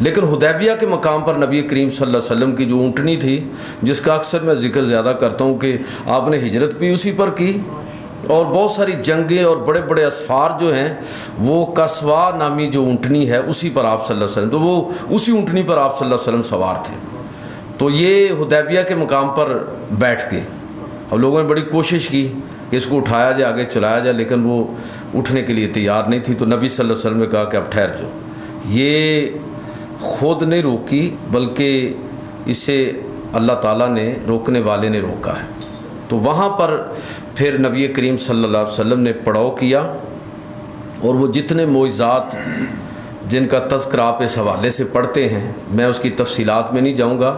لیکن حدیبیہ کے مقام پر نبی کریم صلی اللہ علیہ وسلم کی جو اونٹنی تھی، جس کا اکثر میں ذکر زیادہ کرتا ہوں کہ آپ نے ہجرت بھی اسی پر کی، اور بہت ساری جنگیں اور بڑے بڑے اسفار جو ہیں وہ قصوا نامی جو اونٹنی ہے اسی پر آپ صلی اللہ علیہ وسلم، تو وہ اسی اونٹنی پر آپ صلی اللہ علیہ وسلم سوار تھے۔ تو یہ حدیبیہ کے مقام پر بیٹھ کے اب لوگوں نے بڑی کوشش کی کہ اس کو اٹھایا جائے، آگے چلایا جائے، لیکن وہ اٹھنے کے لیے تیار نہیں تھی۔ تو نبی صلی اللہ علیہ وسلم نے کہا کہ اب ٹھہر جاؤ۔ یہ خود نہیں روکی بلکہ اسے اللہ تعالیٰ نے، روکنے والے نے روکا ہے۔ تو وہاں پر پھر نبی کریم صلی اللہ علیہ وسلم نے پڑاؤ کیا، اور وہ جتنے معجزات جن کا تذکرہ آپ اس حوالے سے پڑھتے ہیں، میں اس کی تفصیلات میں نہیں جاؤں گا،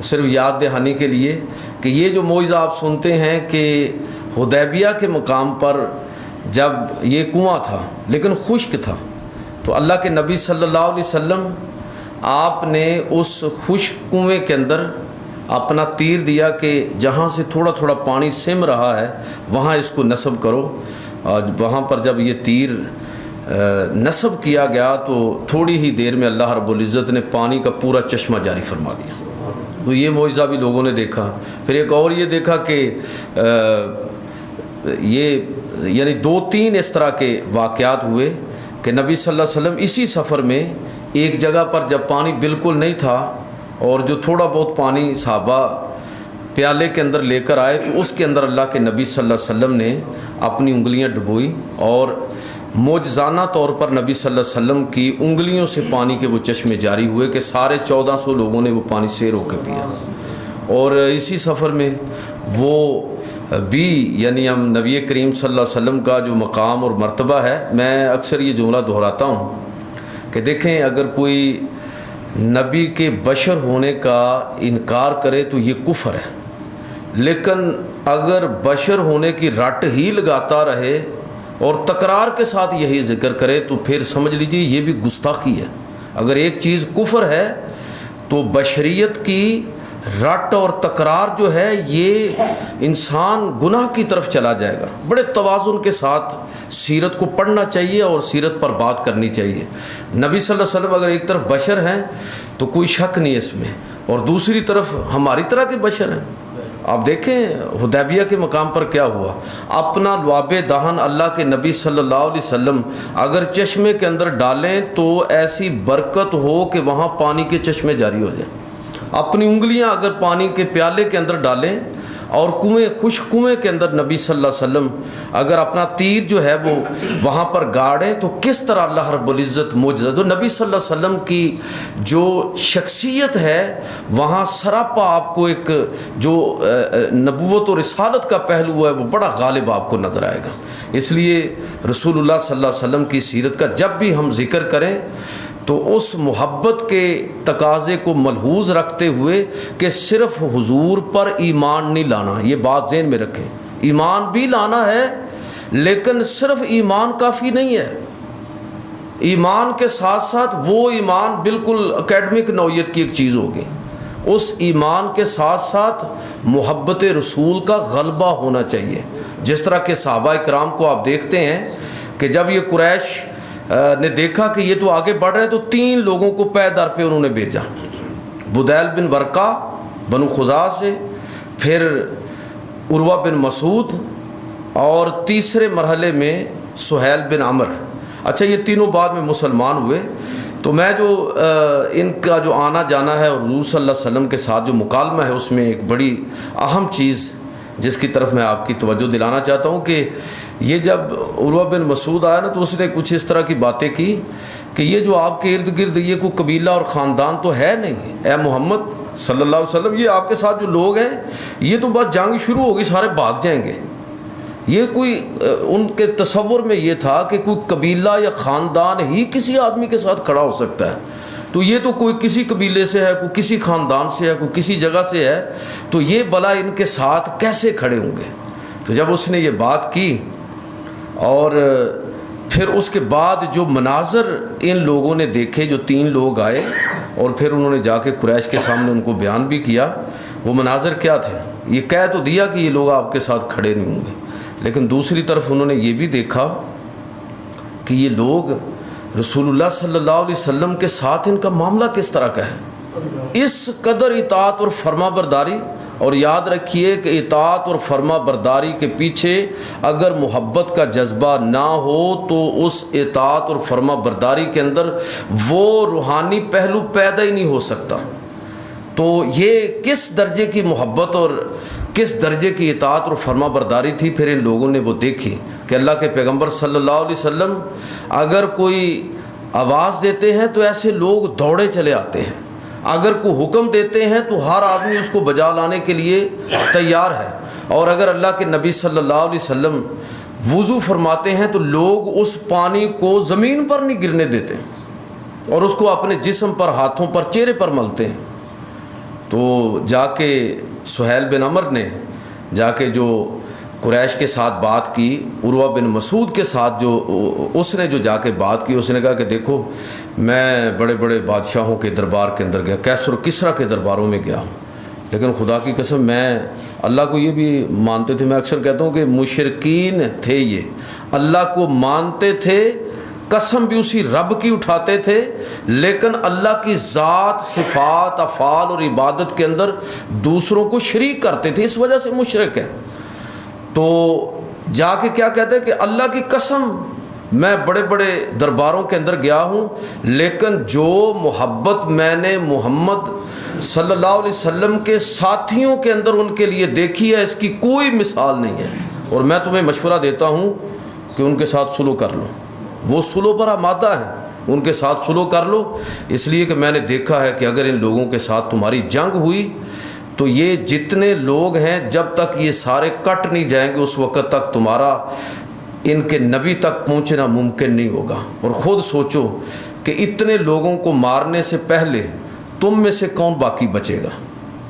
صرف یاد دہانی کے لیے کہ یہ جو معجزہ آپ سنتے ہیں کہ حدیبیہ کے مقام پر جب یہ کنواں تھا لیکن خشک تھا، تو اللہ کے نبی صلی اللہ علیہ وسلم آپ نے اس خشک کنویں کے اندر اپنا تیر دیا کہ جہاں سے تھوڑا تھوڑا پانی سم رہا ہے وہاں اس کو نصب کرو، اور وہاں پر جب یہ تیر نصب کیا گیا تو تھوڑی ہی دیر میں اللہ رب العزت نے پانی کا پورا چشمہ جاری فرما دیا۔ تو یہ معجزہ بھی لوگوں نے دیکھا۔ پھر ایک اور یہ دیکھا کہ یہ یعنی 2-3 اس طرح کے واقعات ہوئے کہ نبی صلی اللہ علیہ وسلم اسی سفر میں ایک جگہ پر جب پانی بالکل نہیں تھا اور جو تھوڑا بہت پانی صحابہ پیالے کے اندر لے کر آئے، تو اس کے اندر اللہ کے نبی صلی اللہ علیہ وسلم نے اپنی انگلیاں ڈبوئی، اور معجزانہ طور پر نبی صلی اللہ علیہ وسلم کی انگلیوں سے پانی کے وہ چشمے جاری ہوئے کہ سارے 1400 لوگوں نے وہ پانی سیر ہو کے پیا۔ اور اسی سفر میں وہ بھی یعنی ہم نبی کریم صلی اللہ علیہ وسلم کا جو مقام اور مرتبہ ہے، میں اکثر یہ جملہ دہراتا ہوں کہ دیکھیں اگر کوئی نبی کے بشر ہونے کا انکار کرے تو یہ کفر ہے، لیکن اگر بشر ہونے کی رٹ ہی لگاتا رہے اور تکرار کے ساتھ یہی ذکر کرے تو پھر سمجھ لیجیے یہ بھی گستاخی ہے۔ اگر ایک چیز کفر ہے تو بشریت کی رٹ اور تکرار جو ہے یہ انسان گناہ کی طرف چلا جائے گا۔ بڑے توازن کے ساتھ سیرت کو پڑھنا چاہیے اور سیرت پر بات کرنی چاہیے۔ نبی صلی اللہ علیہ وسلم اگر ایک طرف بشر ہیں تو کوئی شک نہیں اس میں، اور دوسری طرف ہماری طرح کے بشر ہیں۔ آپ دیکھیں حدیبیہ کے مقام پر کیا ہوا، اپنا لعاب دہن اللہ کے نبی صلی اللہ علیہ وسلم اگر چشمے کے اندر ڈالیں تو ایسی برکت ہو کہ وہاں پانی کے چشمے جاری ہو جائیں۔ اپنی انگلیاں اگر پانی کے پیالے کے اندر ڈالیں اور خشک کنویں کے اندر نبی صلی اللہ علیہ وسلم اگر اپنا تیر جو ہے وہ وہاں پر گاڑیں تو کس طرح اللہ رب العزت معجزہ، تو نبی صلی اللہ علیہ وسلم کی جو شخصیت ہے وہاں سراپا آپ کو ایک جو نبوت اور رسالت کا پہلو ہے وہ بڑا غالب آپ کو نظر آئے گا۔ اس لیے رسول اللہ صلی اللہ علیہ وسلم کی سیرت کا جب بھی ہم ذکر کریں تو اس محبت کے تقاضے کو ملحوظ رکھتے ہوئے کہ صرف حضور پر ایمان نہیں لانا، یہ بات ذہن میں رکھیں، ایمان بھی لانا ہے لیکن صرف ایمان کافی نہیں ہے۔ ایمان کے ساتھ ساتھ وہ ایمان بالکل اکیڈمک نوعیت کی ایک چیز ہوگی، اس ایمان کے ساتھ ساتھ محبت رسول کا غلبہ ہونا چاہیے۔ جس طرح کہ صحابہ کرام کو آپ دیکھتے ہیں کہ جب یہ قریش نے دیکھا کہ یہ تو آگے بڑھ رہے ہیں تو 3 لوگوں کو پے در پہ انہوں نے بھیجا، بدیل بن ورقہ بنو خزاعہ سے، پھر عروہ بن مسعود، اور تیسرے مرحلے میں سہیل بن عمر۔ اچھا یہ تینوں بعد میں مسلمان ہوئے۔ تو میں جو ان کا جو آنا جانا ہے اور حضور صلی اللہ علیہ وسلم کے ساتھ جو مکالمہ ہے اس میں ایک بڑی اہم چیز جس کی طرف میں آپ کی توجہ دلانا چاہتا ہوں کہ یہ جب عروہ بن مسعود آیا نا تو اس نے کچھ اس طرح کی باتیں کی کہ یہ جو آپ کے ارد گرد یہ کوئی قبیلہ اور خاندان تو ہے نہیں، اے محمد صلی اللہ علیہ وسلم، یہ آپ کے ساتھ جو لوگ ہیں یہ تو بس جنگ شروع ہوگی سارے بھاگ جائیں گے۔ یہ کوئی ان کے تصور میں یہ تھا کہ کوئی قبیلہ یا خاندان ہی کسی آدمی کے ساتھ کھڑا ہو سکتا ہے، تو یہ تو کوئی کسی قبیلے سے ہے، کوئی کسی خاندان سے ہے، کوئی کسی جگہ سے ہے، تو یہ بلا ان کے ساتھ کیسے کھڑے ہوں گے۔ تو جب اس نے یہ بات کی اور پھر اس کے بعد جو مناظر ان لوگوں نے دیکھے، جو 3 لوگ آئے اور پھر انہوں نے جا کے قریش کے سامنے ان کو بیان بھی کیا، وہ مناظر کیا تھے؟ یہ کہہ تو دیا کہ یہ لوگ آپ کے ساتھ کھڑے نہیں ہوں گے، لیکن دوسری طرف انہوں نے یہ بھی دیکھا کہ یہ لوگ رسول اللہ صلی اللہ علیہ وسلم کے ساتھ ان کا معاملہ کس طرح کا ہے، اس قدر اطاعت اور فرما برداری. اور یاد رکھیے کہ اطاعت اور فرما برداری کے پیچھے اگر محبت کا جذبہ نہ ہو تو اس اطاعت اور فرما برداری کے اندر وہ روحانی پہلو پیدا ہی نہیں ہو سکتا. تو یہ کس درجے کی محبت اور کس درجے کی اطاعت اور فرما برداری تھی. پھر ان لوگوں نے وہ دیکھی کہ اللہ کے پیغمبر صلی اللہ علیہ وسلم اگر کوئی آواز دیتے ہیں تو ایسے لوگ دوڑے چلے آتے ہیں، اگر کوئی حکم دیتے ہیں تو ہر آدمی اس کو بجا لانے کے لیے تیار ہے. اور اگر اللہ کے نبی صلی اللہ علیہ وسلم وضو فرماتے ہیں تو لوگ اس پانی کو زمین پر نہیں گرنے دیتے اور اس کو اپنے جسم پر، ہاتھوں پر، چہرے پر ملتے ہیں. تو جا کے سہیل بن عمر نے جا کے جو قریش کے ساتھ بات کی، عروہ بن مسعود کے ساتھ اس نے جو جا کے بات کی، اس نے کہا کہ دیکھو میں بڑے بڑے بادشاہوں کے دربار کے اندر گیا، کیسر و کسریٰ کے درباروں میں گیا ہوں، لیکن خدا کی قسم میں اللہ کو یہ بھی مانتے تھے. میں اکثر کہتا ہوں کہ مشرکین تھے، یہ اللہ کو مانتے تھے، قسم بھی اسی رب کی اٹھاتے تھے، لیکن اللہ کی ذات، صفات، افعال اور عبادت کے اندر دوسروں کو شریک کرتے تھے، اس وجہ سے مشرک ہیں. تو جا کے کیا کہتے ہیں کہ اللہ کی قسم میں بڑے بڑے درباروں کے اندر گیا ہوں، لیکن جو محبت میں نے محمد صلی اللہ علیہ وسلم کے ساتھیوں کے اندر ان کے لیے دیکھی ہے، اس کی کوئی مثال نہیں ہے. اور میں تمہیں مشورہ دیتا ہوں کہ ان کے ساتھ سلو کر لو، وہ سلو پر آمادہ ہیں، ان کے ساتھ سلو کر لو، اس لیے کہ میں نے دیکھا ہے کہ اگر ان لوگوں کے ساتھ تمہاری جنگ ہوئی تو یہ جتنے لوگ ہیں جب تک یہ سارے کٹ نہیں جائیں گے اس وقت تک تمہارا ان کے نبی تک پہنچنا ممکن نہیں ہوگا. اور خود سوچو کہ اتنے لوگوں کو مارنے سے پہلے تم میں سے کون باقی بچے گا،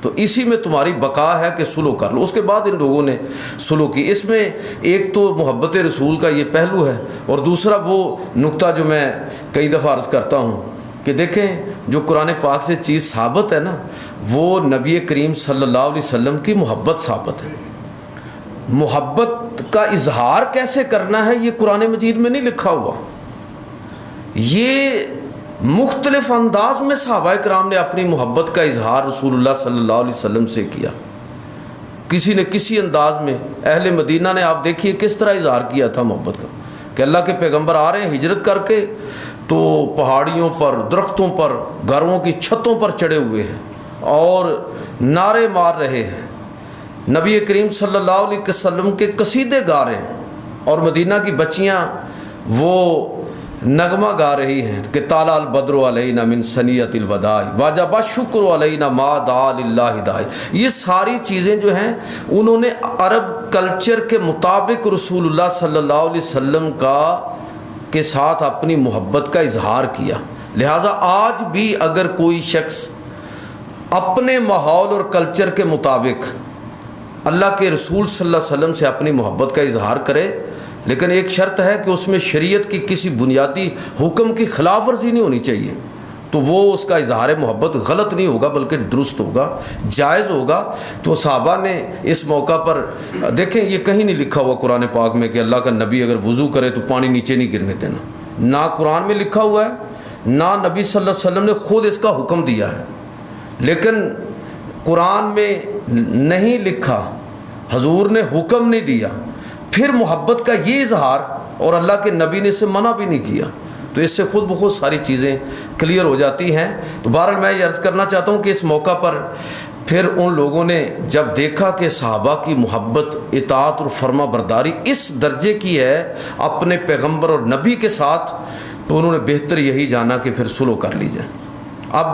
تو اسی میں تمہاری بقا ہے کہ سلو کر لو. اس کے بعد ان لوگوں نے سلو کی. اس میں ایک تو محبت رسول کا یہ پہلو ہے، اور دوسرا وہ نقطہ جو میں کئی دفعہ عرض کرتا ہوں کہ دیکھیں جو قرآن پاک سے چیز ثابت ہے نا، وہ نبی کریم صلی اللہ علیہ وسلم کی محبت ثابت ہے. محبت کا اظہار کیسے کرنا ہے یہ قرآن مجید میں نہیں لکھا ہوا. یہ مختلف انداز میں صحابہ کرام نے اپنی محبت کا اظہار رسول اللہ صلی اللہ علیہ وسلم سے کیا. کسی نے کسی انداز میں، اہل مدینہ نے آپ دیکھیے کس طرح اظہار کیا تھا محبت کا، کہ اللہ کے پیغمبر آ رہے ہیں ہجرت کر کے تو پہاڑیوں پر، درختوں پر، گھروں کی چھتوں پر چڑھے ہوئے ہیں اور نعرے مار رہے ہیں، نبی کریم صلی اللہ علیہ وسلم کے قصیدے گا رہے ہیں، اور مدینہ کی بچیاں وہ نغمہ گا رہی ہیں کہ طالع البدر علینا من ثنیۃ الوداع وجب الشکر علینا ما دعا للہ داعی. یہ ساری چیزیں جو ہیں انہوں نے عرب کلچر کے مطابق رسول اللہ صلی اللہ علیہ وسلم کے ساتھ اپنی محبت کا اظہار کیا. لہٰذا آج بھی اگر کوئی شخص اپنے ماحول اور کلچر کے مطابق اللہ کے رسول صلی اللہ علیہ وسلم سے اپنی محبت کا اظہار کرے، لیکن ایک شرط ہے کہ اس میں شریعت کی کسی بنیادی حکم کی خلاف ورزی نہیں ہونی چاہیے، تو وہ اس کا اظہار محبت غلط نہیں ہوگا بلکہ درست ہوگا، جائز ہوگا. تو صحابہ نے اس موقع پر دیکھیں، یہ کہیں نہیں لکھا ہوا قرآن پاک میں کہ اللہ کا نبی اگر وضو کرے تو پانی نیچے نہیں گرنے دینا، نہ قرآن میں لکھا ہوا ہے، نہ نبی صلی اللہ علیہ وسلم نے خود اس کا حکم دیا ہے. لیکن قرآن میں نہیں لکھا، حضور نے حکم نہیں دیا، پھر محبت کا یہ اظہار، اور اللہ کے نبی نے اسے منع بھی نہیں کیا، تو اس سے خود بخود ساری چیزیں کلیئر ہو جاتی ہیں. تو بہرحال میں یہ عرض کرنا چاہتا ہوں کہ اس موقع پر پھر ان لوگوں نے جب دیکھا کہ صحابہ کی محبت، اطاعت اور فرما برداری اس درجے کی ہے اپنے پیغمبر اور نبی کے ساتھ، تو انہوں نے بہتر یہی جانا کہ پھر سلو کر لی جائے. اب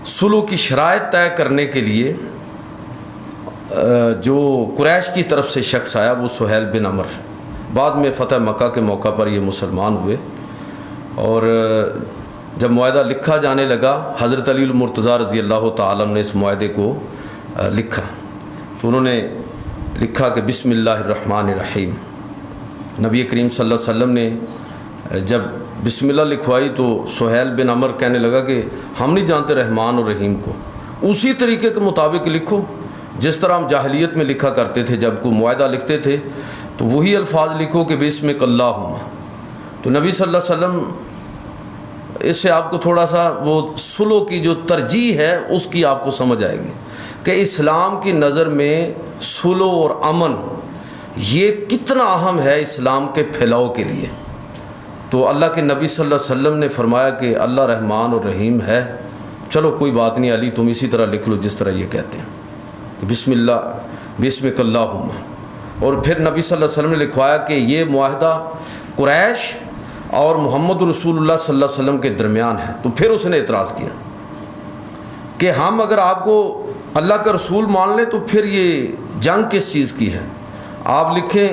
سلو کی شرائط طے کرنے کے لیے جو قریش کی طرف سے شخص آیا وہ سہیل بن عمر، بعد میں فتح مکہ کے موقع پر یہ مسلمان ہوئے. اور جب معاہدہ لکھا جانے لگا، حضرت علی المرتضیٰ رضی اللہ تعالیٰ نے اس معاہدے کو لکھا، تو انہوں نے لکھا کہ بسم اللہ الرحمن الرحیم. نبی کریم صلی اللہ علیہ وسلم نے جب بسم اللہ لکھوائی تو سہیل بن عمر کہنے لگا کہ ہم نہیں جانتے رحمان اور رحیم کو، اسی طریقے کے مطابق لکھو جس طرح ہم جاہلیت میں لکھا کرتے تھے، جب کوئی معاہدہ لکھتے تھے تو وہی الفاظ لکھو کہ بسمک اللہم. تو نبی صلی اللہ علیہ وسلم اس سے آپ کو تھوڑا سا وہ سلو کی جو ترجیح ہے اس کی آپ کو سمجھ آئے گی کہ اسلام کی نظر میں سلو اور امن یہ کتنا اہم ہے اسلام کے پھیلاؤ کے لیے۔ تو اللہ کے نبی صلی اللہ علیہ وسلم نے فرمایا کہ اللہ رحمان اور رحیم ہے، چلو کوئی بات نہیں علی، تم اسی طرح لکھ لو جس طرح یہ کہتے ہیں کہ بسم اللہ بسمک اللہم۔ اور پھر نبی صلی اللہ علیہ وسلم نے لکھوایا کہ یہ معاہدہ قریش اور محمد رسول اللہ صلی اللہ علیہ وسلم کے درمیان ہے۔ تو پھر اس نے اعتراض کیا کہ ہم اگر آپ کو اللہ کا رسول مان لیں تو پھر یہ جنگ کس چیز کی ہے؟ آپ لکھیں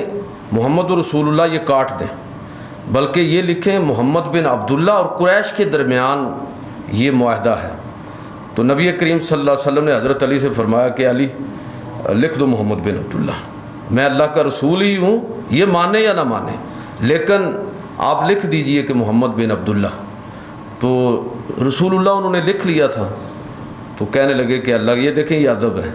محمد رسول اللہ، یہ کاٹ دیں، بلکہ یہ لکھیں محمد بن عبداللہ اور قریش کے درمیان یہ معاہدہ ہے۔ تو نبی کریم صلی اللہ علیہ وسلم نے حضرت علی سے فرمایا کہ علی لکھ دو محمد بن عبداللہ، میں اللہ کا رسول ہی ہوں، یہ مانے یا نہ مانے، لیکن آپ لکھ دیجئے کہ محمد بن عبداللہ۔ تو رسول اللہ انہوں نے لکھ لیا تھا، تو کہنے لگے کہ اللہ، یہ دیکھیں یہ ادب ہے،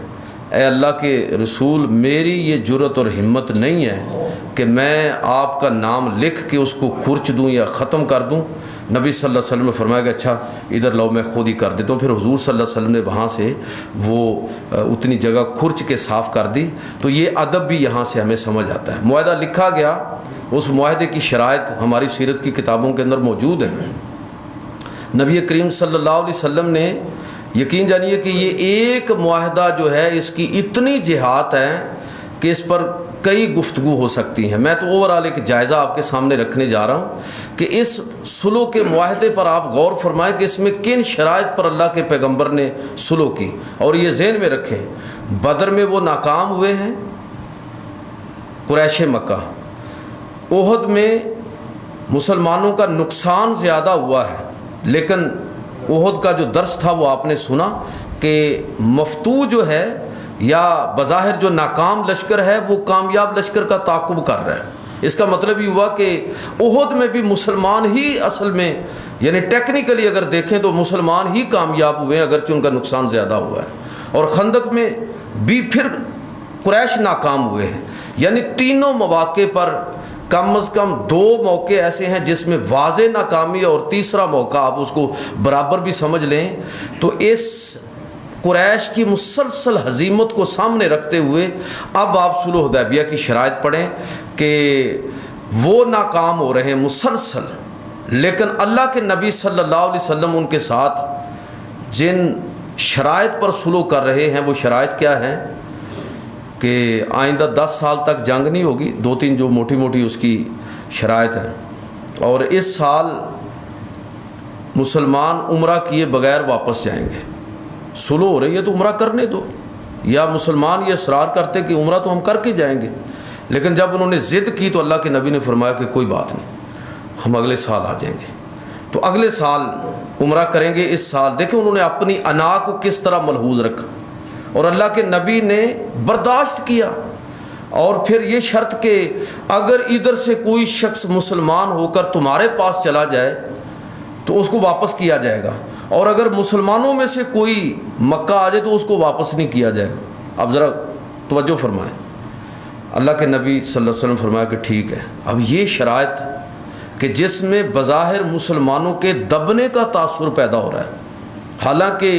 اے اللہ کے رسول، میری یہ جرت اور ہمت نہیں ہے کہ میں آپ کا نام لکھ کے اس کو کھرچ دوں یا ختم کر دوں۔ نبی صلی اللہ علیہ وسلم نے فرمایا کہ اچھا ادھر لاؤ میں خود ہی کر دیتا ہوں۔ پھر حضور صلی اللہ علیہ وسلم نے وہاں سے وہ اتنی جگہ کھرچ کے صاف کر دی۔ تو یہ ادب بھی یہاں سے ہمیں سمجھ آتا ہے۔ معاہدہ لکھا گیا، اس معاہدے کی شرائط ہماری سیرت کی کتابوں کے اندر موجود ہیں۔ نبی کریم صلی اللہ علیہ وسلم نے، یقین جانیے کہ یہ ایک معاہدہ جو ہے اس کی اتنی جہات ہیں کہ اس پر کئی گفتگو ہو سکتی ہیں۔ میں تو اوورال ایک جائزہ آپ کے سامنے رکھنے جا رہا ہوں کہ اس صلح کے معاہدے پر آپ غور فرمائیں کہ اس میں کن شرائط پر اللہ کے پیغمبر نے صلح کی۔ اور یہ ذہن میں رکھیں، بدر میں وہ ناکام ہوئے ہیں قریش مکہ، احد میں مسلمانوں کا نقصان زیادہ ہوا ہے، لیکن احد کا جو درس تھا وہ آپ نے سنا کہ مفتوح جو ہے یا بظاہر جو ناکام لشکر ہے وہ کامیاب لشکر کا تعاقب کر رہا ہے۔ اس کا مطلب یہ ہوا کہ احد میں بھی مسلمان ہی اصل میں، یعنی ٹیکنیکلی اگر دیکھیں تو مسلمان ہی کامیاب ہوئے ہیں، اگرچہ ان کا نقصان زیادہ ہوا ہے۔ اور خندق میں بھی پھر قریش ناکام ہوئے ہیں۔ یعنی تینوں مواقع پر کم از کم دو موقع ایسے ہیں جس میں واضح ناکامی ہے، اور تیسرا موقع آپ اس کو برابر بھی سمجھ لیں تو اس قریش کی مسلسل ہزیمت کو سامنے رکھتے ہوئے اب آپ صلح حدیبیہ کی شرائط پڑھیں کہ وہ ناکام ہو رہے ہیں مسلسل، لیکن اللہ کے نبی صلی اللہ علیہ وسلم ان کے ساتھ جن شرائط پر صلح کر رہے ہیں وہ شرائط کیا ہیں کہ آئندہ 10 سال تک جنگ نہیں ہوگی، 2-3 جو موٹی موٹی اس کی شرائط ہیں، اور اس سال مسلمان عمرہ کیے بغیر واپس جائیں گے۔ صلح ہو رہی ہے تو عمرہ کرنے دو، یا مسلمان یہ اصرار کرتے کہ عمرہ تو ہم کر کے جائیں گے، لیکن جب انہوں نے ضد کی تو اللہ کے نبی نے فرمایا کہ کوئی بات نہیں، ہم اگلے سال آ جائیں گے۔ تو اگلے سال عمرہ کریں گے۔ اس سال دیکھیں انہوں نے اپنی انا کو کس طرح ملحوظ رکھا، اور اللہ کے نبی نے برداشت کیا، اور پھر یہ شرط کہ اگر ادھر سے کوئی شخص مسلمان ہو کر تمہارے پاس چلا جائے تو اس کو واپس کیا جائے گا، اور اگر مسلمانوں میں سے کوئی مکہ آ جائے تو اس کو واپس نہیں کیا جائے گا۔ اب ذرا توجہ فرمائیں، اللہ کے نبی صلی اللہ علیہ وسلم فرمایا کہ ٹھیک ہے۔ اب یہ شرائط کہ جس میں بظاہر مسلمانوں کے دبنے کا تاثر پیدا ہو رہا ہے، حالانکہ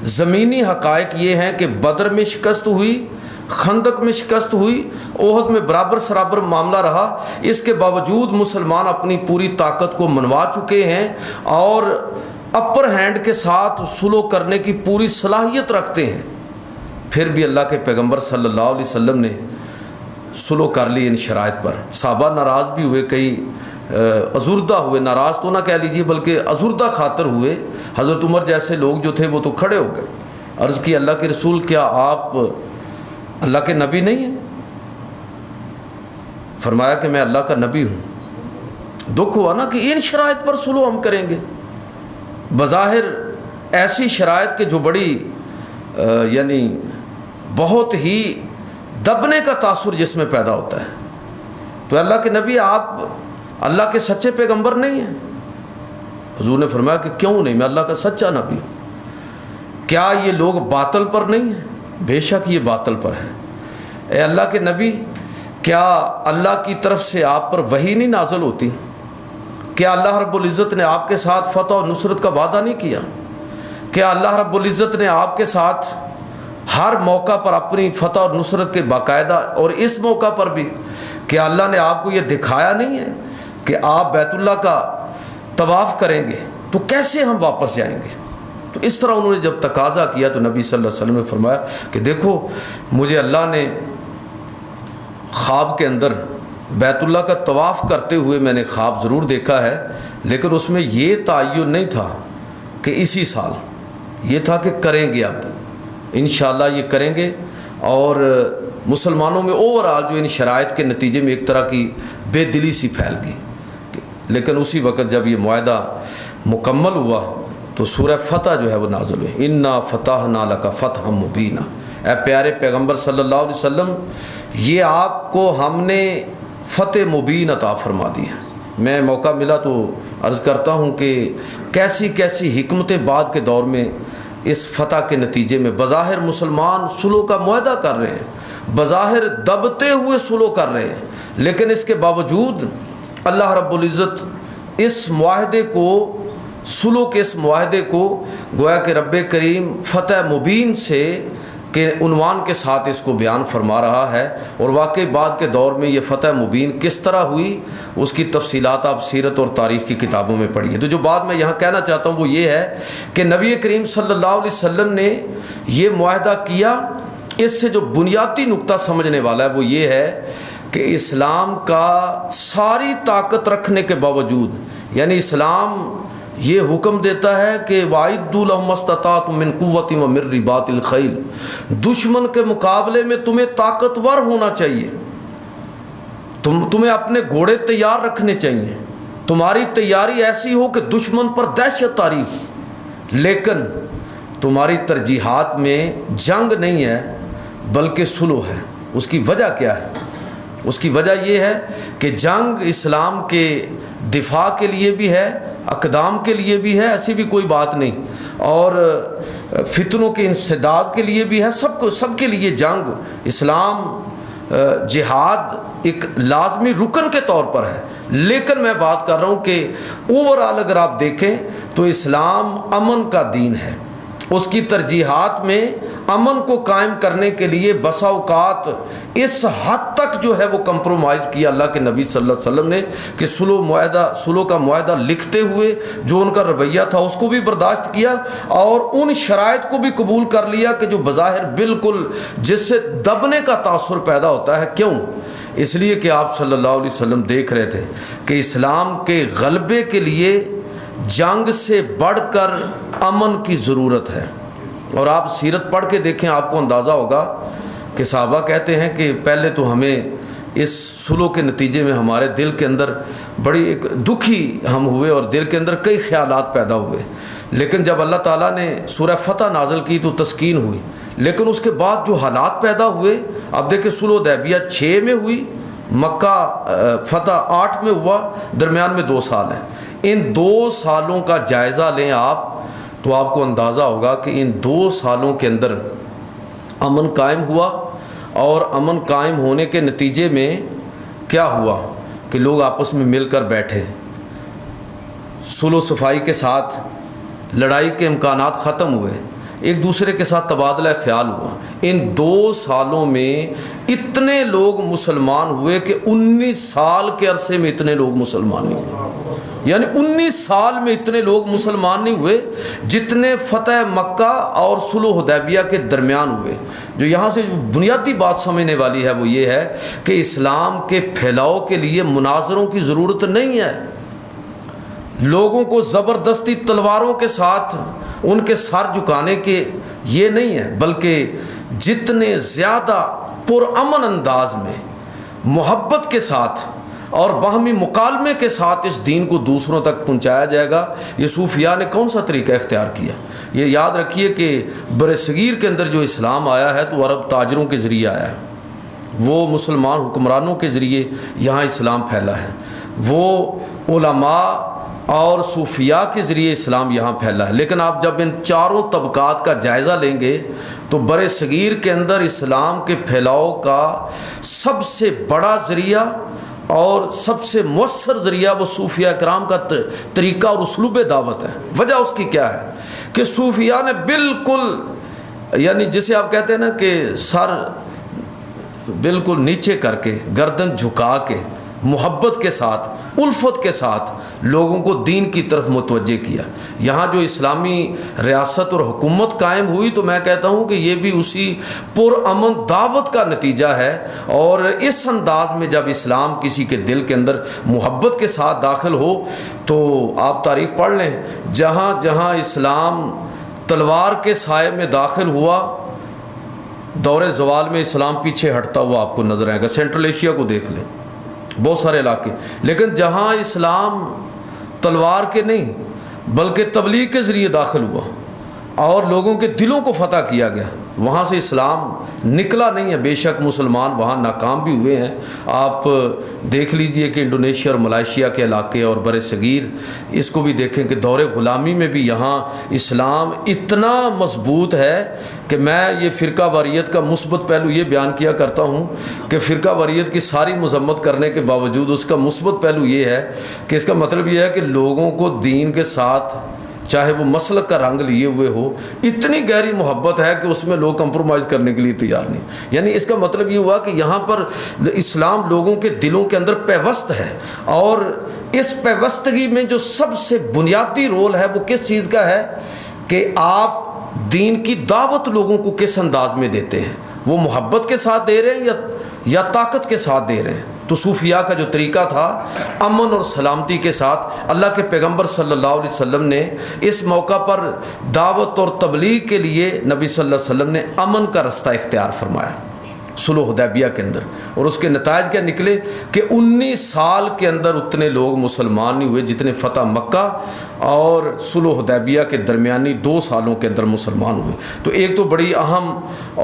زمینی حقائق یہ ہیں کہ بدر میں شکست ہوئی، خندق میں شکست ہوئی، احد میں برابر سرابر معاملہ رہا، اس کے باوجود مسلمان اپنی پوری طاقت کو منوا چکے ہیں اور اپر ہینڈ کے ساتھ صلح کرنے کی پوری صلاحیت رکھتے ہیں۔ پھر بھی اللہ کے پیغمبر صلی اللہ علیہ وسلم نے صلح کر لی ان شرائط پر۔ صحابہ ناراض بھی ہوئے، کئی ازردہ ہوئے، ناراض تو نہ کہہ لیجیے بلکہ ازردہ خاطر ہوئے۔ حضرت عمر جیسے لوگ جو تھے وہ تو کھڑے ہو گئے، عرض کی اللہ کے رسول کیا آپ اللہ کے نبی نہیں ہیں؟ فرمایا کہ میں اللہ کا نبی ہوں۔ دکھ ہوا نا کہ ان شرائط پر صلح ہم کریں گے، بظاہر ایسی شرائط کہ جو بڑی یعنی بہت ہی دبنے کا تاثر جس میں پیدا ہوتا ہے۔ تو اللہ کے نبی آپ اللہ کے سچے پیغمبر نہیں ہیں؟ حضور نے فرمایا کہ کیوں نہیں، میں اللہ کا سچا نبی ہوں۔ کیا یہ لوگ باطل پر نہیں ہیں؟ بے شک یہ باطل پر ہیں۔ اے اللہ کے نبی، کیا اللہ کی طرف سے آپ پر وحی نہیں نازل ہوتی؟ کیا اللہ رب العزت نے آپ کے ساتھ فتح و نصرت کا وعدہ نہیں کیا؟ کیا اللہ رب العزت نے آپ کے ساتھ ہر موقع پر اپنی فتح اور نصرت کے باقاعدہ، اور اس موقع پر بھی کیا اللہ نے آپ کو یہ دکھایا نہیں ہے کہ آپ بیت اللہ کا طواف کریں گے تو کیسے ہم واپس جائیں گے؟ تو اس طرح انہوں نے جب تقاضا کیا تو نبی صلی اللہ علیہ وسلم نے فرمایا کہ دیکھو، مجھے اللہ نے خواب کے اندر بیت اللہ کا طواف کرتے ہوئے میں نے خواب ضرور دیکھا ہے، لیکن اس میں یہ تعین نہیں تھا کہ اسی سال، یہ تھا کہ کریں گے، اب انشاءاللہ یہ کریں گے۔ اور مسلمانوں میں اوورآل جو ان شرائط کے نتیجے میں ایک طرح کی بے دلی سی پھیل گئی، لیکن اسی وقت جب یہ معاہدہ مکمل ہوا تو سورہ فتح جو ہے وہ نازل ہوئی، انا فتحنا لک فتحا مبینا۔ اے پیارے پیغمبر صلی اللہ علیہ وسلم، یہ آپ کو ہم نے فتح مبین عطا فرما دی ہے۔ میں موقع ملا تو عرض کرتا ہوں کہ کیسی کیسی حکمتیں بعد کے دور میں اس فتح کے نتیجے میں، بظاہر مسلمان صلح کا معاہدہ کر رہے ہیں، بظاہر دبتے ہوئے صلح کر رہے ہیں، لیکن اس کے باوجود اللہ رب العزت اس معاہدے کو، صلح کے اس معاہدے کو گویا کہ رب کریم فتح مبین سے کے عنوان کے ساتھ اس کو بیان فرما رہا ہے۔ اور واقعی بعد کے دور میں یہ فتح مبین کس طرح ہوئی، اس کی تفصیلات آپ سیرت اور تاریخ کی کتابوں میں پڑھیے۔ تو جو بات میں یہاں کہنا چاہتا ہوں وہ یہ ہے کہ نبی کریم صلی اللہ علیہ وسلم نے یہ معاہدہ کیا، اس سے جو بنیادی نقطہ سمجھنے والا ہے وہ یہ ہے کہ اسلام کا ساری طاقت رکھنے کے باوجود، یعنی اسلام یہ حکم دیتا ہے کہ وَأَعِدُّوا لَهُمْ مَا اسْتَطَعْتُم مِّن قُوَّةٍ وَمِن رِّبَاطِ الْخَيْلِ، دشمن کے مقابلے میں تمہیں طاقتور ہونا چاہیے، تمہیں اپنے گھوڑے تیار رکھنے چاہیے، تمہاری تیاری ایسی ہو کہ دشمن پر دہشت طاری ہو، لیکن تمہاری ترجیحات میں جنگ نہیں ہے بلکہ صلح ہے۔ اس کی وجہ کیا ہے؟ اس کی وجہ یہ ہے کہ جنگ اسلام کے دفاع کے لیے بھی ہے، اقدام کے لیے بھی ہے، ایسی بھی کوئی بات نہیں، اور فتنوں کے انسداد کے لیے بھی ہے، سب کے لیے جنگ، اسلام جہاد ایک لازمی رکن کے طور پر ہے۔ لیکن میں بات کر رہا ہوں کہ اوورآل اگر آپ دیکھیں تو اسلام امن کا دین ہے، اس کی ترجیحات میں امن کو قائم کرنے کے لیے بسا اوقات اس حد تک جو ہے وہ کمپرومائز کیا اللہ کے نبی صلی اللہ علیہ وسلم نے کہ صلح کا معاہدہ لکھتے ہوئے جو ان کا رویہ تھا اس کو بھی برداشت کیا، اور ان شرائط کو بھی قبول کر لیا کہ جو بظاہر بالکل جس سے دبنے کا تاثر پیدا ہوتا ہے۔ کیوں؟ اس لیے کہ آپ صلی اللہ علیہ وسلم دیکھ رہے تھے کہ اسلام کے غلبے کے لیے جنگ سے بڑھ کر امن کی ضرورت ہے۔ اور آپ سیرت پڑھ کے دیکھیں، آپ کو اندازہ ہوگا کہ صحابہ کہتے ہیں کہ پہلے تو ہمیں اس صلح کے نتیجے میں ہمارے دل کے اندر بڑی ایک دکھی ہم ہوئے اور دل کے اندر کئی خیالات پیدا ہوئے، لیکن جب اللہ تعالیٰ نے سورہ فتح نازل کی تو تسکین ہوئی۔ لیکن اس کے بعد جو حالات پیدا ہوئے، اب دیکھیں صلح حدیبیہ 6 میں ہوئی، مکہ فتح 8 میں ہوا، درمیان میں 2 سال ہیں۔ ان 2 سالوں کا جائزہ لیں آپ تو آپ کو اندازہ ہوگا کہ ان 2 سالوں کے اندر امن قائم ہوا، اور امن قائم ہونے کے نتیجے میں کیا ہوا کہ لوگ آپس میں مل کر بیٹھے، صلح و صفائی کے ساتھ لڑائی کے امکانات ختم ہوئے، ایک دوسرے کے ساتھ تبادلہ خیال ہوا۔ ان 2 سالوں میں اتنے لوگ مسلمان ہوئے کہ 19 سال کے عرصے میں اتنے لوگ مسلمان نہیں ہوئے، یعنی 19 سال میں اتنے لوگ مسلمان نہیں ہوئے جتنے فتح مکہ اور صلح حدیبیہ کے درمیان ہوئے۔ جو یہاں سے بنیادی بات سمجھنے والی ہے وہ یہ ہے کہ اسلام کے پھیلاؤ کے لیے مناظروں کی ضرورت نہیں ہے، لوگوں کو زبردستی تلواروں کے ساتھ ان کے سر جھکانے کے یہ نہیں ہے، بلکہ جتنے زیادہ پرامن انداز میں محبت کے ساتھ اور باہمی مکالمے کے ساتھ اس دین کو دوسروں تک پہنچایا جائے گا۔ یہ صوفیاء نے کون سا طریقہ اختیار کیا؟ یہ یاد رکھیے کہ برصغیر کے اندر جو اسلام آیا ہے تو عرب تاجروں کے ذریعے آیا ہے، وہ مسلمان حکمرانوں کے ذریعے یہاں اسلام پھیلا ہے، وہ علماء اور صوفیاء کے ذریعے اسلام یہاں پھیلا ہے۔ لیکن آپ جب ان 4 طبقات کا جائزہ لیں گے تو برصغیر کے اندر اسلام کے پھیلاؤ کا سب سے بڑا ذریعہ اور سب سے مؤثر ذریعہ وہ صوفیاء کرام کا طریقہ اور اسلوب دعوت ہے۔ وجہ اس کی کیا ہے کہ صوفیاء نے بالکل یعنی جسے آپ کہتے ہیں نا کہ سر بالکل نیچے کر کے گردن جھکا کے محبت کے ساتھ الفت کے ساتھ لوگوں کو دین کی طرف متوجہ کیا۔ یہاں جو اسلامی ریاست اور حکومت قائم ہوئی تو میں کہتا ہوں کہ یہ بھی اسی پرامن دعوت کا نتیجہ ہے، اور اس انداز میں جب اسلام کسی کے دل کے اندر محبت کے ساتھ داخل ہو تو آپ تاریخ پڑھ لیں، جہاں جہاں اسلام تلوار کے سائے میں داخل ہوا، دور زوال میں اسلام پیچھے ہٹتا ہوا آپ کو نظر آئے گا۔ سینٹرل ایشیا کو دیکھ لیں، بہت سارے علاقے، لیکن جہاں اسلام تلوار کے نہیں بلکہ تبلیغ کے ذریعے داخل ہوا اور لوگوں کے دلوں کو فتح کیا گیا، وہاں سے اسلام نکلا نہیں ہے۔ بے شک مسلمان وہاں ناکام بھی ہوئے ہیں، آپ دیکھ لیجئے کہ انڈونیشیا اور ملائیشیا کے علاقے اور بر صغیر اس کو بھی دیکھیں کہ دور غلامی میں بھی یہاں اسلام اتنا مضبوط ہے کہ میں یہ فرقہ واریت کا مثبت پہلو یہ بیان کیا کرتا ہوں کہ فرقہ واریت کی ساری مذمت کرنے کے باوجود اس کا مثبت پہلو یہ ہے کہ اس کا مطلب یہ ہے کہ لوگوں کو دین کے ساتھ چاہے وہ مسلک کا رنگ لیے ہوئے ہو اتنی گہری محبت ہے کہ اس میں لوگ کمپرومائز کرنے کے لیے تیار نہیں۔ یعنی اس کا مطلب یہ ہوا کہ یہاں پر اسلام لوگوں کے دلوں کے اندر پیوست ہے، اور اس پیوستگی میں جو سب سے بنیادی رول ہے وہ کس چیز کا ہے کہ آپ دین کی دعوت لوگوں کو کس انداز میں دیتے ہیں، وہ محبت کے ساتھ دے رہے ہیں یا طاقت کے ساتھ دے رہے ہیں۔ تو صوفیاء کا جو طریقہ تھا امن اور سلامتی کے ساتھ، اللہ کے پیغمبر صلی اللہ علیہ وسلم نے اس موقع پر دعوت اور تبلیغ کے لیے نبی صلی اللہ علیہ وسلم نے امن کا رستہ اختیار فرمایا صلح حدیبیہ کے اندر، اور اس کے نتائج کیا نکلے کہ 19 سال کے اندر اتنے لوگ مسلمان نہیں ہوئے جتنے فتح مکہ اور صلح حدیبیہ کے درمیانی 2 سالوں کے اندر مسلمان ہوئے۔ تو ایک تو بڑی اہم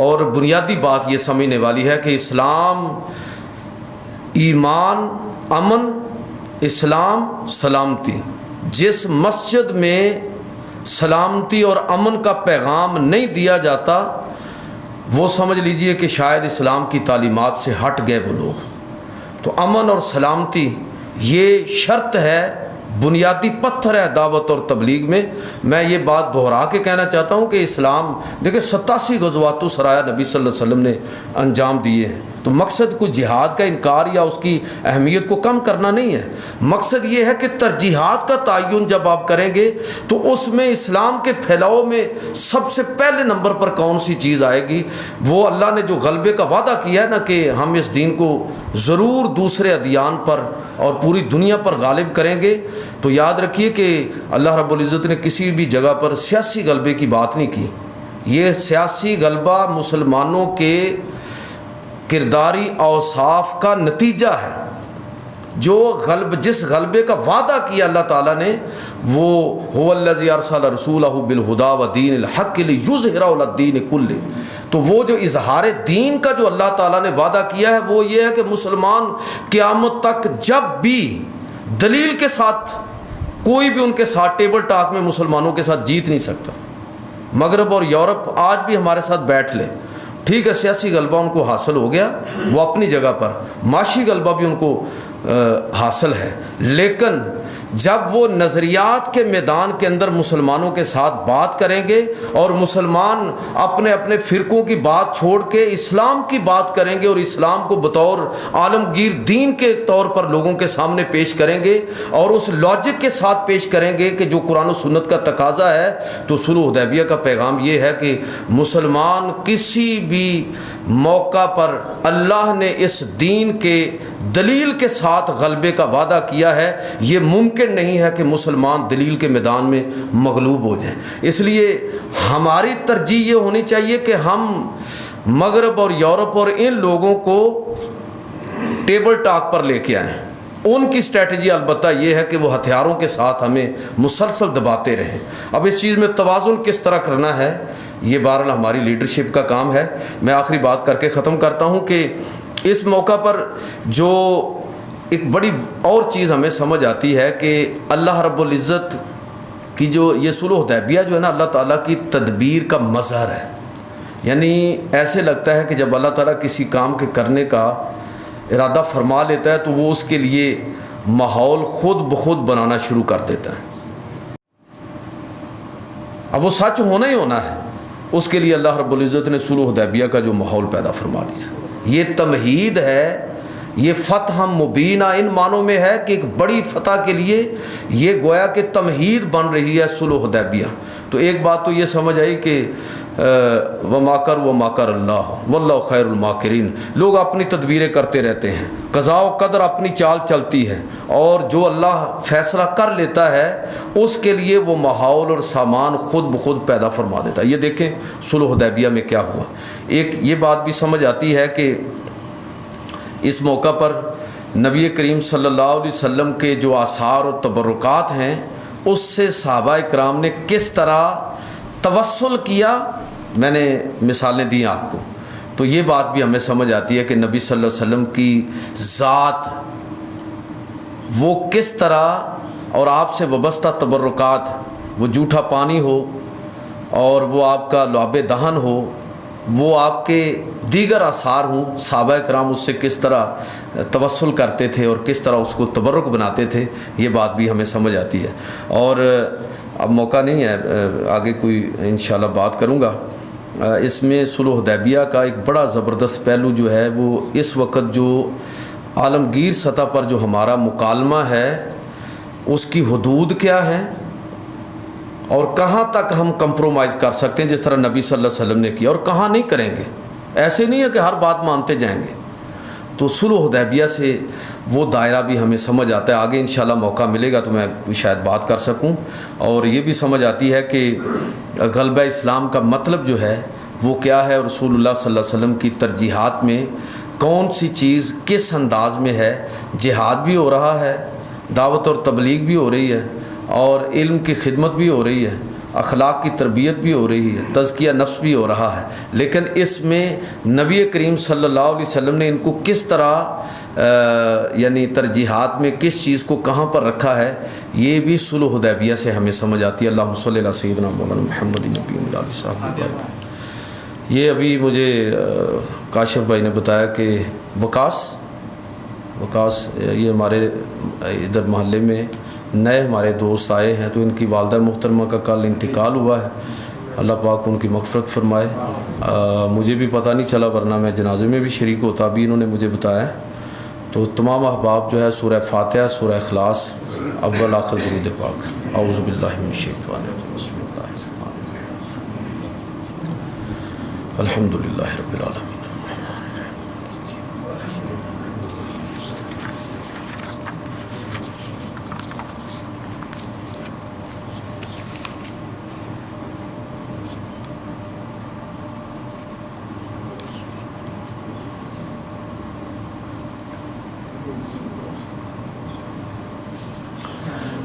اور بنیادی بات یہ سمجھنے والی ہے کہ اسلام ایمان، امن، اسلام، سلامتی۔ جس مسجد میں سلامتی اور امن کا پیغام نہیں دیا جاتا وہ سمجھ لیجئے کہ شاید اسلام کی تعلیمات سے ہٹ گئے وہ لوگ۔ تو امن اور سلامتی یہ شرط ہے، بنیادی پتھر ہے دعوت اور تبلیغ میں۔ میں یہ بات دہرا کے کہنا چاہتا ہوں کہ اسلام دیکھیں 87 غزوات و سرایا نبی صلی اللہ علیہ وسلم نے انجام دیے ہیں، تو مقصد کوئی جہاد کا انکار یا اس کی اہمیت کو کم کرنا نہیں ہے، مقصد یہ ہے کہ ترجیحات کا تعین جب آپ کریں گے تو اس میں اسلام کے پھیلاؤ میں سب سے پہلے نمبر پر کون سی چیز آئے گی؟ وہ اللہ نے جو غلبے کا وعدہ کیا ہے نا کہ ہم اس دین کو ضرور دوسرے ادیان پر اور پوری دنیا پر غالب کریں گے۔ تو یاد رکھیے کہ اللہ رب العزت نے کسی بھی جگہ پر سیاسی غلبے کی بات نہیں کی، یہ سیاسی غلبہ مسلمانوں کے کرداری اوصاف کا نتیجہ ہے۔ جو جس غلبے کا وعدہ کیا اللہ تعالیٰ نے وہ هو الذی ارسل رسولہ بالہدی ودین الحق لیظہرہ علی الدین کلہ، تو وہ جو اظہار دین کا جو اللہ تعالیٰ نے وعدہ کیا ہے وہ یہ ہے کہ مسلمان قیامت تک جب بھی دلیل کے ساتھ کوئی بھی ان کے ساتھ ٹیبل ٹاک میں مسلمانوں کے ساتھ جیت نہیں سکتا۔ مغرب اور یورپ آج بھی ہمارے ساتھ بیٹھ لے، ٹھیک ہے سیاسی غلبہ ان کو حاصل ہو گیا وہ اپنی جگہ پر، معاشی غلبہ بھی ان کو حاصل ہے، لیکن جب وہ نظریات کے میدان کے اندر مسلمانوں کے ساتھ بات کریں گے اور مسلمان اپنے اپنے فرقوں کی بات چھوڑ کے اسلام کی بات کریں گے اور اسلام کو بطور عالمگیر دین کے طور پر لوگوں کے سامنے پیش کریں گے اور اس لاجک کے ساتھ پیش کریں گے کہ جو قرآن و سنت کا تقاضا ہے، تو صلح حدیبیہ کا پیغام یہ ہے کہ مسلمان کسی بھی موقع پر اللہ نے اس دین کے دلیل کے ساتھ غلبے کا وعدہ کیا ہے، یہ ممکن نہیں ہے کہ مسلمان دلیل کے میدان میں مغلوب ہو جائیں۔ اس لیے ہماری ترجیح یہ ہونی چاہیے کہ ہم مغرب اور یورپ اور ان لوگوں کو ٹیبل ٹاک پر لے کے آئیں۔ ان کی اسٹریٹجی البتہ یہ ہے کہ وہ ہتھیاروں کے ساتھ ہمیں مسلسل دباتے رہیں۔ اب اس چیز میں توازن کس طرح کرنا ہے یہ بہرحال ہماری لیڈرشپ کا کام ہے۔ میں آخری بات کر کے ختم کرتا ہوں کہ اس موقع پر جو ایک بڑی اور چیز ہمیں سمجھ آتی ہے کہ اللہ رب العزت کی جو یہ صلح حدیبیہ جو ہے نا اللہ تعالیٰ کی تدبیر کا مظہر ہے۔ یعنی ایسے لگتا ہے کہ جب اللہ تعالیٰ کسی کام کے کرنے کا ارادہ فرما لیتا ہے تو وہ اس کے لیے ماحول خود بخود بنانا شروع کر دیتا ہے۔ اب وہ سچ ہونا ہی ہونا ہے، اس کے لیے اللہ رب العزت نے صلح حدیبیہ کا جو ماحول پیدا فرما دیا، یہ تمہید ہے، یہ فتح مبینہ ان معنوں میں ہے کہ ایک بڑی فتح کے لیے یہ گویا کہ تمہید بن رہی ہے صلح حدیبیہ۔ تو ایک بات تو یہ سمجھ آئی کہ وَمَاكَرُ وَمَاكَرَ اللَّهُ وَاللَّهُ خَيْرُ الْمَاكِرِينَ، لوگ اپنی تدبیریں کرتے رہتے ہیں، قضاء و قدر اپنی چال چلتی ہے، اور جو اللہ فیصلہ کر لیتا ہے اس کے لیے وہ ماحول اور سامان خود بخود پیدا فرما دیتا ہے۔ یہ دیکھیں صلح حدیبیہ میں کیا ہوا۔ ایک یہ بات بھی سمجھ آتی ہے کہ اس موقع پر نبی کریم صلی اللہ علیہ وسلم کے جو آثار و تبرکات ہیں اس سے صحابہ کرام نے کس طرح توسل کیا، میں نے مثالیں دی آپ کو، تو یہ بات بھی ہمیں سمجھ آتی ہے کہ نبی صلی اللہ علیہ وسلم کی ذات وہ کس طرح اور آپ سے وابستہ تبرکات، وہ جھوٹا پانی ہو اور وہ آپ کا لعاب دہن ہو، وہ آپ کے دیگر آثار ہوں، صحابہ کرام اس سے کس طرح توسل کرتے تھے اور کس طرح اس کو تبرک بناتے تھے، یہ بات بھی ہمیں سمجھ آتی ہے۔ اور اب موقع نہیں ہے، آگے کوئی انشاءاللہ بات کروں گا۔ اس میں صلح حدیبیہ کا ایک بڑا زبردست پہلو جو ہے وہ اس وقت جو عالمگیر سطح پر جو ہمارا مکالمہ ہے اس کی حدود کیا ہے اور کہاں تک ہم کمپرومائز کر سکتے ہیں جس طرح نبی صلی اللہ علیہ وسلم نے کیا، اور کہاں نہیں کریں گے۔ ایسے نہیں ہے کہ ہر بات مانتے جائیں گے۔ تو صلح حدیبیہ سے وہ دائرہ بھی ہمیں سمجھ آتا ہے، آگے انشاءاللہ موقع ملے گا تو میں شاید بات کر سکوں۔ اور یہ بھی سمجھ آتی ہے کہ غلبہ اسلام کا مطلب جو ہے وہ کیا ہے، رسول اللہ صلی اللہ علیہ وسلم کی ترجیحات میں کون سی چیز کس انداز میں ہے۔ جہاد بھی ہو رہا ہے، دعوت اور تبلیغ بھی ہو رہی ہے، اور علم کی خدمت بھی ہو رہی ہے، اخلاق کی تربیت بھی ہو رہی ہے، تزکیہ نفس بھی ہو رہا ہے، لیکن اس میں نبی کریم صلی اللہ علیہ وسلم نے ان کو کس طرح یعنی ترجیحات میں کس چیز کو کہاں پر رکھا ہے، یہ بھی صلح حدیبیہ سے ہمیں سمجھ آتی ہے۔ اللہم صلی علی سیدنا مولانا محمد نبی علیہ صاحب۔ یہ ابھی مجھے کاشف بھائی نے بتایا کہ وکاس یہ ہمارے ادھر محلے میں نئے ہمارے دوست آئے ہیں، تو ان کی والدہ محترمہ کا کل انتقال ہوا ہے، اللہ پاک ان کی مغفرت فرمائے۔ مجھے بھی پتہ نہیں چلا ورنہ میں جنازے میں بھی شریک ہوتا، بھی انہوں نے مجھے بتایا۔ تو تمام احباب جو ہے سورہ فاتحہ، سورہ اخلاص، اول آخر درود پاک، اعوذ باللہ من الشیطان الرجیم، بسم اللہ الرحمن الرحیم، الحمدللہ رب العالمین۔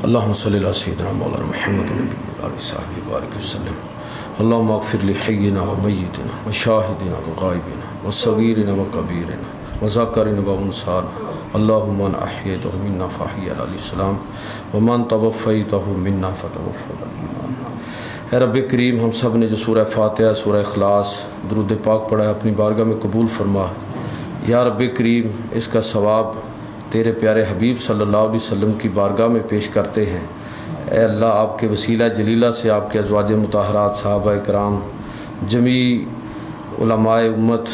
اللہم صلی علی سیدنا مولانا محمد نبی علیہ صحابہ بارک وسلم۔ اللہم اغفر لحینا و میتنا و شاہدنا و غائبنا و صغیرنا و کبیرنا و ذاکرنا و انسانا، اللہم من احییتہ منا فاحی علی السلام و من توفیتہ منا فتوفی علی الایمان۔ اے رب کریم، ہم سب نے جو سورہ فاتحہ، سورہ اخلاص، درود پاک پڑھا ہے اپنی بارگاہ میں قبول فرما۔ یا رب کریم، اس کا ثواب تیرے پیارے حبیب صلی اللہ علیہ وسلم کی بارگاہ میں پیش کرتے ہیں۔ اے اللہ، آپ کے وسیلہ جلیلہ سے آپ کے ازواج مطہرات، صحابہ کرام، جمیع علماء امت،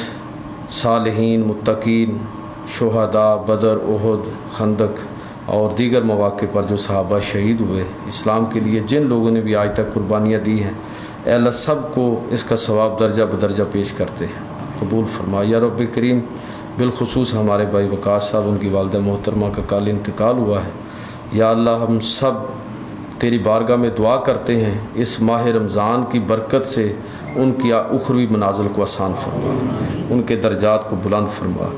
صالحین، متقین، شہداء بدر، احد، خندق اور دیگر مواقع پر جو صحابہ شہید ہوئے اسلام کے لیے، جن لوگوں نے بھی آج تک قربانیاں دی ہیں، اے اللہ سب کو اس کا ثواب درجہ بدرجہ پیش کرتے ہیں، قبول فرما۔ یا رب کریم، بالخصوص ہمارے بھائی وقاص صاحب، ان کی والدہ محترمہ کا کل انتقال ہوا ہے، یا اللہ ہم سب تیری بارگاہ میں دعا کرتے ہیں اس ماہ رمضان کی برکت سے ان کی اخروی منازل کو آسان فرما، ان کے درجات کو بلند فرما۔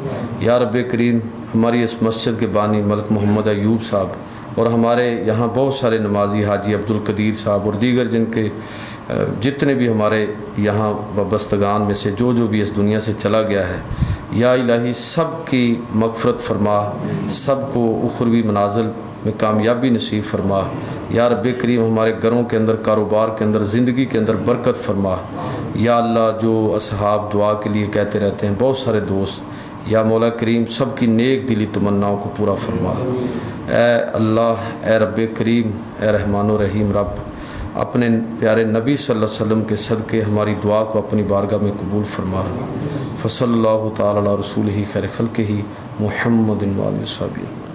یا رب کریم، ہماری اس مسجد کے بانی ملک محمد ایوب صاحب اور ہمارے یہاں بہت سارے نمازی حاجی عبدالقدیر صاحب اور دیگر جن کے جتنے بھی ہمارے یہاں وابستگان میں سے جو بھی اس دنیا سے چلا گیا ہے، یا الہی سب کی مغفرت فرما، سب کو اخروی منازل میں کامیابی نصیب فرما۔ یا رب کریم، ہمارے گھروں کے اندر، کاروبار کے اندر، زندگی کے اندر برکت فرما۔ یا اللہ، جو اصحاب دعا کے لیے کہتے رہتے ہیں، بہت سارے دوست، یا مولا کریم سب کی نیک دلی تمناؤں کو پورا فرما۔ اے اللہ، اے رب کریم، اے رحمان و رحیم رب، اپنے پیارے نبی صلی اللہ علیہ وسلم کے صدقے ہماری دعا کو اپنی بارگاہ میں قبول فرما۔ فصلی اللہ تعالی علی رسولہ خیر خلقہ محمد و آلہ وصحبہ۔